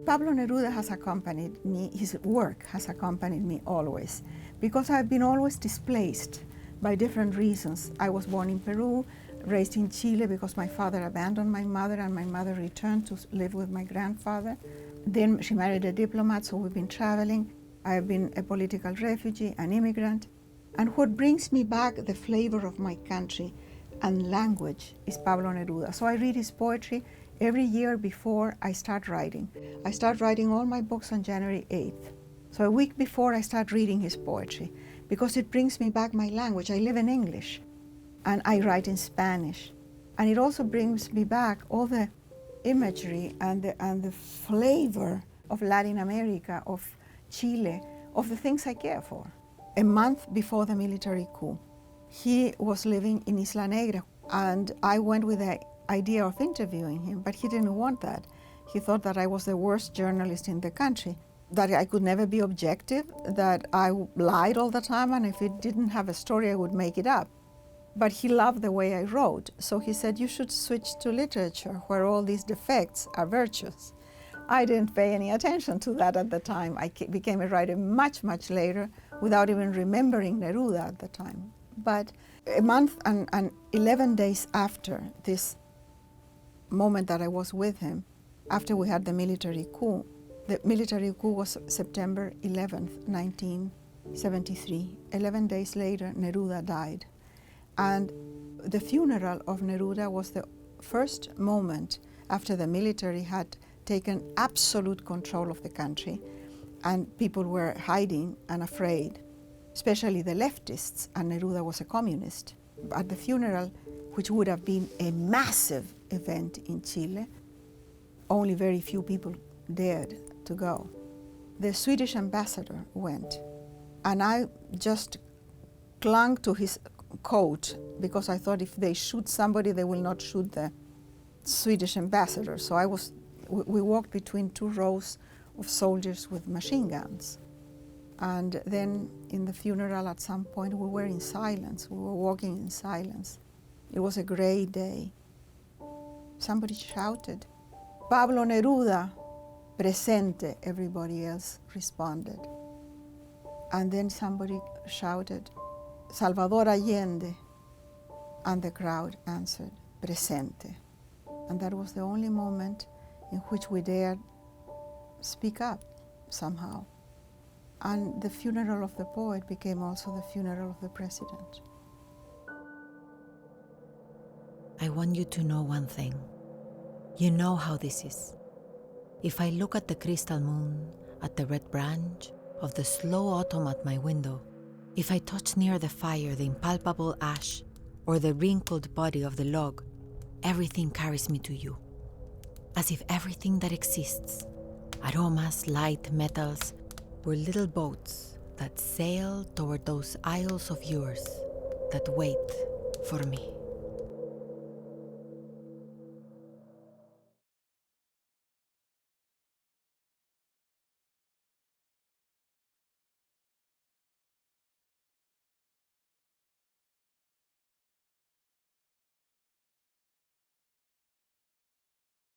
Pablo Neruda has accompanied me, his work has accompanied me always, because I've been always displaced by different reasons. I was born in Peru, raised in Chile because my father abandoned my mother and my mother returned to live with my grandfather. Then she married a diplomat, so we've been traveling. I've been a political refugee, an immigrant. And what brings me back the flavor of my country and language is Pablo Neruda. So I read his poetry every year before I start writing. I start writing all my books on January 8th. So a week before I start reading his poetry, because it brings me back my language. I live in English and I write in Spanish. And it also brings me back all the imagery and the flavor of Latin America, of Chile, of the things I care for. A month before the military coup, he was living in Isla Negra, and I went with the idea of interviewing him, but he didn't want that. He thought that I was the worst journalist in the country, that I could never be objective, that I lied all the time, and if it didn't have a story, I would make it up. But he loved the way I wrote, so he said, you should switch to literature, where all these defects are virtues. I didn't pay any attention to that at the time. I became a writer much, much later, without even remembering Neruda at the time. But a month and 11 days after this moment that I was with him, after we had the military coup was September 11th, 1973. 11 days later, Neruda died. And the funeral of Neruda was the first moment after the military had taken absolute control of the country and people were hiding and afraid, especially the leftists, and Neruda was a communist. At the funeral, which would have been a massive event in Chile, only very few people dared to go. The Swedish ambassador went, and I just clung to his coat because I thought if they shoot somebody, they will not shoot the Swedish ambassador. So we walked between two rows of soldiers with machine guns. And then in the funeral at some point we were in silence, we were walking in silence. It was a gray day. Somebody shouted, Pablo Neruda, presente, everybody else responded. And then somebody shouted, Salvador Allende, and the crowd answered, presente. And that was the only moment in which we dared speak up somehow. And the funeral of the poet became also the funeral of the president. I want you to know one thing. You know how this is. If I look at the crystal moon, at the red branch of the slow autumn at my window, if I touch near the fire the impalpable ash or the wrinkled body of the log, everything carries me to you. As if everything that exists, aromas, light, metals, were little boats that sail toward those isles of yours that wait for me.